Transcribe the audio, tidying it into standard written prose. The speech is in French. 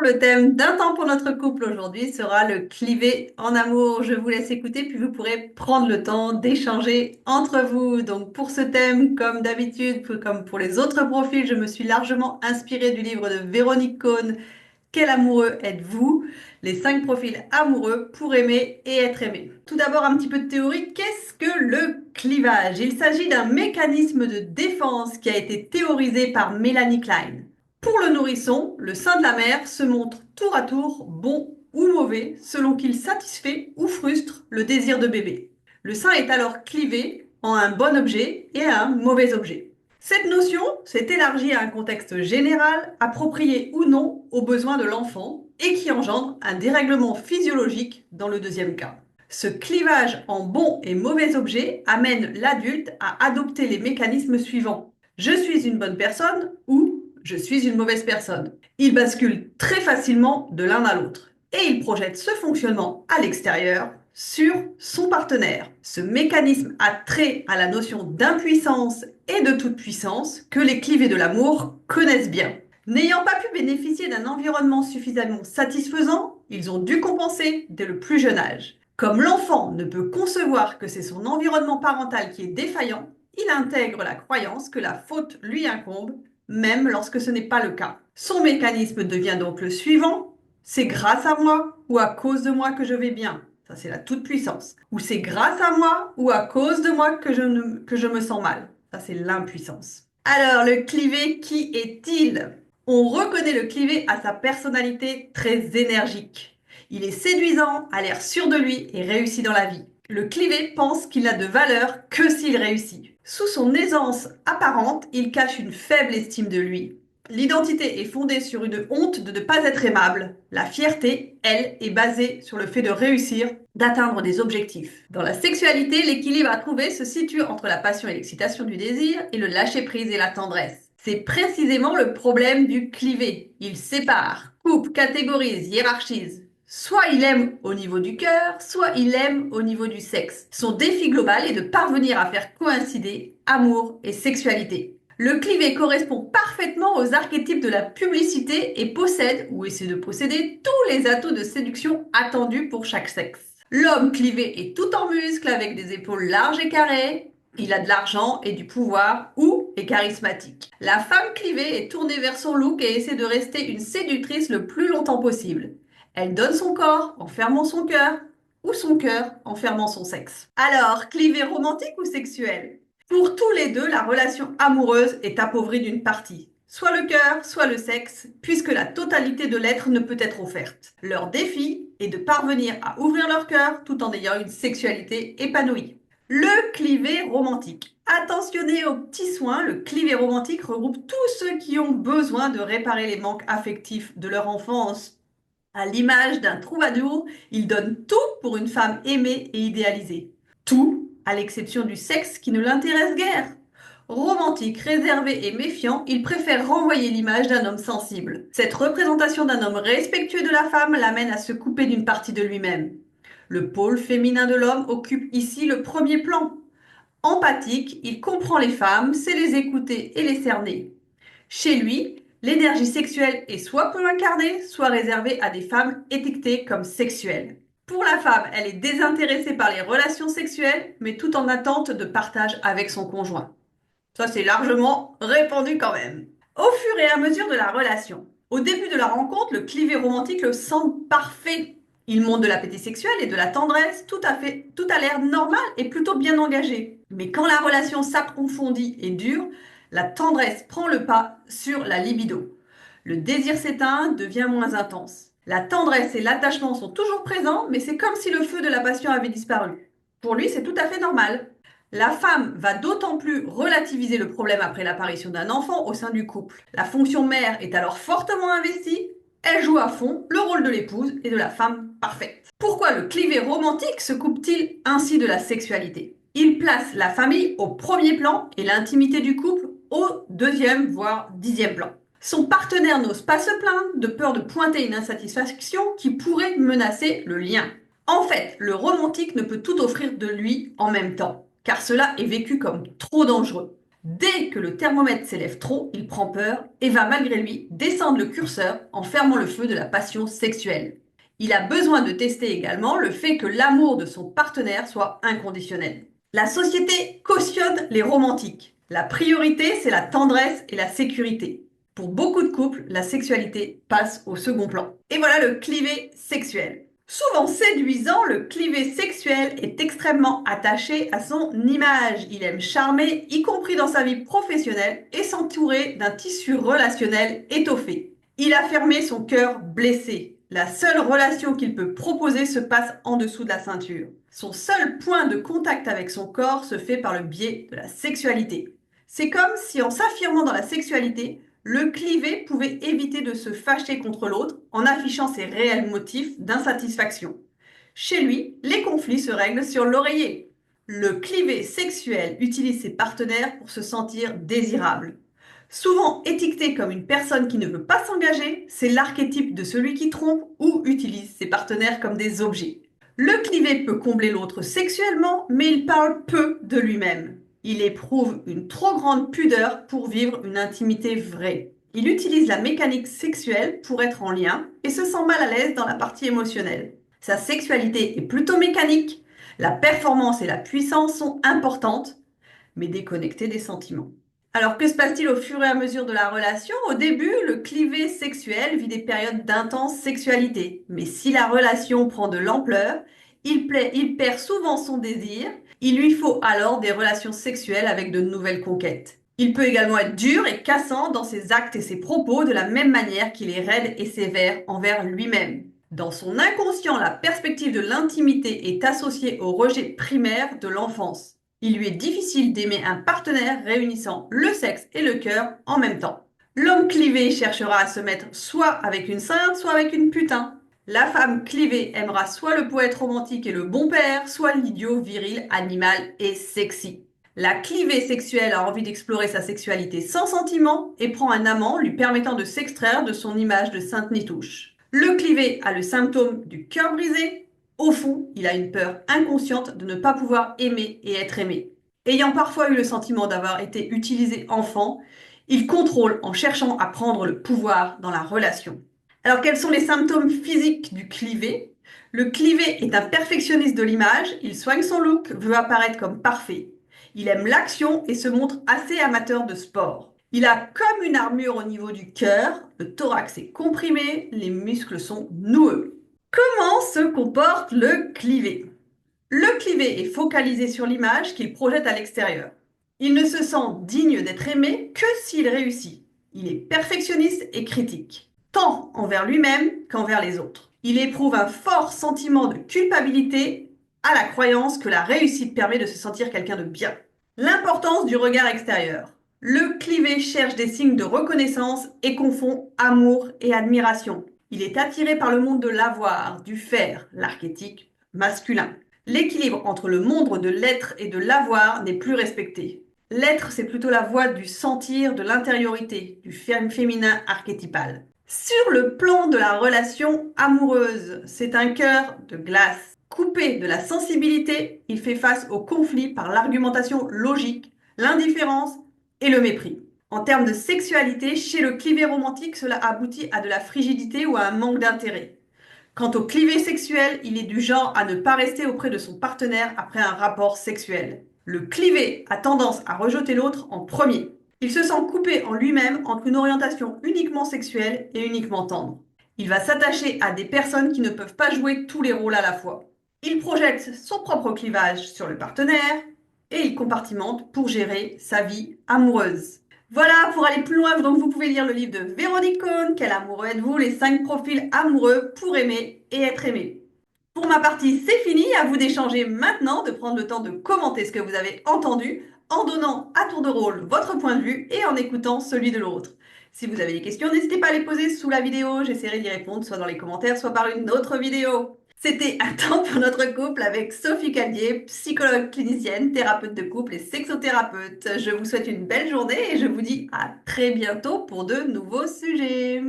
Le thème d'un temps pour notre couple aujourd'hui sera le clivé en amour. Je vous laisse écouter, puis vous pourrez prendre le temps d'échanger entre vous. Donc pour ce thème, comme d'habitude, comme pour les autres profils, je me suis largement inspirée du livre de Véronique Cohn, Quel amoureux êtes-vous? Les 5 profils amoureux pour aimer et être aimé. Tout d'abord, un petit peu de théorie. Qu'est-ce que le clivage? Il s'agit d'un mécanisme de défense qui a été théorisé par Mélanie Klein. Pour le nourrisson, le sein de la mère se montre tour à tour bon ou mauvais selon qu'il satisfait ou frustre le désir de bébé. Le sein est alors clivé en un bon objet et un mauvais objet. Cette notion s'est élargie à un contexte général, approprié ou non aux besoins de l'enfant et qui engendre un dérèglement physiologique dans le deuxième cas. Ce clivage en bon et mauvais objet amène l'adulte à adopter les mécanismes suivants. Je suis une bonne personne ou je suis une mauvaise personne. Il bascule très facilement de l'un à l'autre et il projette ce fonctionnement à l'extérieur sur son partenaire. Ce mécanisme a trait à la notion d'impuissance et de toute puissance que les clivés de l'amour connaissent bien. N'ayant pas pu bénéficier d'un environnement suffisamment satisfaisant, ils ont dû compenser dès le plus jeune âge. Comme l'enfant ne peut concevoir que c'est son environnement parental qui est défaillant, il intègre la croyance que la faute lui incombe, même lorsque ce n'est pas le cas. Son mécanisme devient donc le suivant: c'est grâce à moi ou à cause de moi que je vais bien. Ça, c'est la toute-puissance. Ou c'est grâce à moi ou à cause de moi que je me sens mal. Ça, c'est l'impuissance. Alors, le clivé, qui est-il? On reconnaît le clivé à sa personnalité très énergique. Il est séduisant, a l'air sûr de lui et réussit dans la vie. Le clivé pense qu'il n'a de valeur que s'il réussit. Sous son aisance apparente, il cache une faible estime de lui. L'identité est fondée sur une honte de ne pas être aimable. La fierté, elle, est basée sur le fait de réussir, d'atteindre des objectifs. Dans la sexualité, l'équilibre à trouver se situe entre la passion et l'excitation du désir et le lâcher-prise et la tendresse. C'est précisément le problème du clivé. Il sépare, coupe, catégorise, hiérarchise. Soit il aime au niveau du cœur, soit il aime au niveau du sexe. Son défi global est de parvenir à faire coïncider amour et sexualité. Le clivé correspond parfaitement aux archétypes de la publicité et possède, ou essaie de posséder, tous les atouts de séduction attendus pour chaque sexe. L'homme clivé est tout en muscles avec des épaules larges et carrées. Il a de l'argent et du pouvoir ou est charismatique. La femme clivée est tournée vers son look et essaie de rester une séductrice le plus longtemps possible. Elle donne son corps en fermant son cœur ou son cœur en fermant son sexe. Alors, clivé romantique ou sexuel? Pour tous les deux, la relation amoureuse est appauvrie d'une partie. Soit le cœur, soit le sexe, puisque la totalité de l'être ne peut être offerte. Leur défi est de parvenir à ouvrir leur cœur tout en ayant une sexualité épanouie. Le clivé romantique. Attentionnez aux petits soins, le clivé romantique regroupe tous ceux qui ont besoin de réparer les manques affectifs de leur enfance. À l'image d'un troubadour, il donne tout pour une femme aimée et idéalisée. Tout, à l'exception du sexe qui ne l'intéresse guère. Romantique, réservé et méfiant, il préfère renvoyer l'image d'un homme sensible. Cette représentation d'un homme respectueux de la femme l'amène à se couper d'une partie de lui-même. Le pôle féminin de l'homme occupe ici le premier plan. Empathique, il comprend les femmes, sait les écouter et les cerner. Chez lui, l'énergie sexuelle est soit peu incarnée, soit réservée à des femmes étiquetées comme sexuelles. Pour la femme, elle est désintéressée par les relations sexuelles, mais tout en attente de partage avec son conjoint. Ça, c'est largement répandu quand même. Au fur et à mesure de la relation, au début de la rencontre, le clivé romantique le semble parfait. Il montre de l'appétit sexuel et de la tendresse, tout a l'air normal et plutôt bien engagé. Mais quand la relation s'approfondit et dure, la tendresse prend le pas sur la libido. Le désir s'éteint, devient moins intense. La tendresse et l'attachement sont toujours présents, mais c'est comme si le feu de la passion avait disparu. Pour lui, c'est tout à fait normal. La femme va d'autant plus relativiser le problème après l'apparition d'un enfant au sein du couple. La fonction mère est alors fortement investie. Elle joue à fond le rôle de l'épouse et de la femme parfaite. Pourquoi le clivé romantique se coupe-t-il ainsi de la sexualité? Il place la famille au premier plan et l'intimité du couple au deuxième, voire dixième plan. Son partenaire n'ose pas se plaindre de peur de pointer une insatisfaction qui pourrait menacer le lien. En fait, le romantique ne peut tout offrir de lui en même temps, car cela est vécu comme trop dangereux. Dès que le thermomètre s'élève trop, il prend peur et va malgré lui descendre le curseur en fermant le feu de la passion sexuelle. Il a besoin de tester également le fait que l'amour de son partenaire soit inconditionnel. La société cautionne les romantiques. La priorité, c'est la tendresse et la sécurité. Pour beaucoup de couples, la sexualité passe au second plan. Et voilà le clivé sexuel. Souvent séduisant, le clivé sexuel est extrêmement attaché à son image. Il aime charmer, y compris dans sa vie professionnelle, et s'entourer d'un tissu relationnel étoffé. Il a fermé son cœur blessé. La seule relation qu'il peut proposer se passe en dessous de la ceinture. Son seul point de contact avec son corps se fait par le biais de la sexualité. C'est comme si en s'affirmant dans la sexualité, le clivé pouvait éviter de se fâcher contre l'autre en affichant ses réels motifs d'insatisfaction. Chez lui, les conflits se règlent sur l'oreiller. Le clivé sexuel utilise ses partenaires pour se sentir désirable. Souvent étiqueté comme une personne qui ne veut pas s'engager, c'est l'archétype de celui qui trompe ou utilise ses partenaires comme des objets. Le clivé peut combler l'autre sexuellement, mais il parle peu de lui-même. Il éprouve une trop grande pudeur pour vivre une intimité vraie. Il utilise la mécanique sexuelle pour être en lien et se sent mal à l'aise dans la partie émotionnelle. Sa sexualité est plutôt mécanique. La performance et la puissance sont importantes, mais déconnectées des sentiments. Alors, que se passe-t-il au fur et à mesure de la relation? Au début, le clivé sexuel vit des périodes d'intense sexualité. Mais si la relation prend de l'ampleur, il perd souvent son désir. Il lui faut alors des relations sexuelles avec de nouvelles conquêtes. Il peut également être dur et cassant dans ses actes et ses propos de la même manière qu'il est raide et sévère envers lui-même. Dans son inconscient, la perspective de l'intimité est associée au rejet primaire de l'enfance. Il lui est difficile d'aimer un partenaire réunissant le sexe et le cœur en même temps. L'homme clivé cherchera à se mettre soit avec une sainte, soit avec une putain. La femme clivée aimera soit le poète romantique et le bon père, soit l'idiot viril, animal et sexy. La clivée sexuelle a envie d'explorer sa sexualité sans sentiment et prend un amant lui permettant de s'extraire de son image de sainte nitouche. Le clivé a le symptôme du cœur brisé. Au fond, il a une peur inconsciente de ne pas pouvoir aimer et être aimé. Ayant parfois eu le sentiment d'avoir été utilisé enfant, il contrôle en cherchant à prendre le pouvoir dans la relation. Alors, quels sont les symptômes physiques du clivé? Le clivé est un perfectionniste de l'image, il soigne son look, veut apparaître comme parfait. Il aime l'action et se montre assez amateur de sport. Il a comme une armure au niveau du cœur, le thorax est comprimé, les muscles sont noueux. Comment se comporte le clivé? Le clivé est focalisé sur l'image qu'il projette à l'extérieur. Il ne se sent digne d'être aimé que s'il réussit. Il est perfectionniste et critique, tant envers lui-même qu'envers les autres. Il éprouve un fort sentiment de culpabilité à la croyance que la réussite permet de se sentir quelqu'un de bien. L'importance du regard extérieur. Le clivé cherche des signes de reconnaissance et confond amour et admiration. Il est attiré par le monde de l'avoir, du faire, l'archétype masculin. L'équilibre entre le monde de l'être et de l'avoir n'est plus respecté. L'être, c'est plutôt la voie du sentir, de l'intériorité, du féminin archétypal. Sur le plan de la relation amoureuse, c'est un cœur de glace. Coupé de la sensibilité, il fait face au conflit par l'argumentation logique, l'indifférence et le mépris. En termes de sexualité, chez le clivé romantique, cela aboutit à de la frigidité ou à un manque d'intérêt. Quant au clivé sexuel, il est du genre à ne pas rester auprès de son partenaire après un rapport sexuel. Le clivé a tendance à rejeter l'autre en premier. Il se sent coupé en lui-même entre une orientation uniquement sexuelle et uniquement tendre. Il va s'attacher à des personnes qui ne peuvent pas jouer tous les rôles à la fois. Il projette son propre clivage sur le partenaire et il compartimente pour gérer sa vie amoureuse. Voilà, pour aller plus loin, donc vous pouvez lire le livre de Véronique Cohn, Quel amoureux êtes-vous? Les 5 profils amoureux pour aimer et être aimé. Pour ma partie, c'est fini. À vous d'échanger maintenant, de prendre le temps de commenter ce que vous avez entendu, en donnant à tour de rôle votre point de vue et en écoutant celui de l'autre. Si vous avez des questions, n'hésitez pas à les poser sous la vidéo. J'essaierai d'y répondre, soit dans les commentaires, soit par une autre vidéo. C'était Un temps pour notre couple avec Sophie Callier, psychologue clinicienne, thérapeute de couple et sexothérapeute. Je vous souhaite une belle journée et je vous dis à très bientôt pour de nouveaux sujets.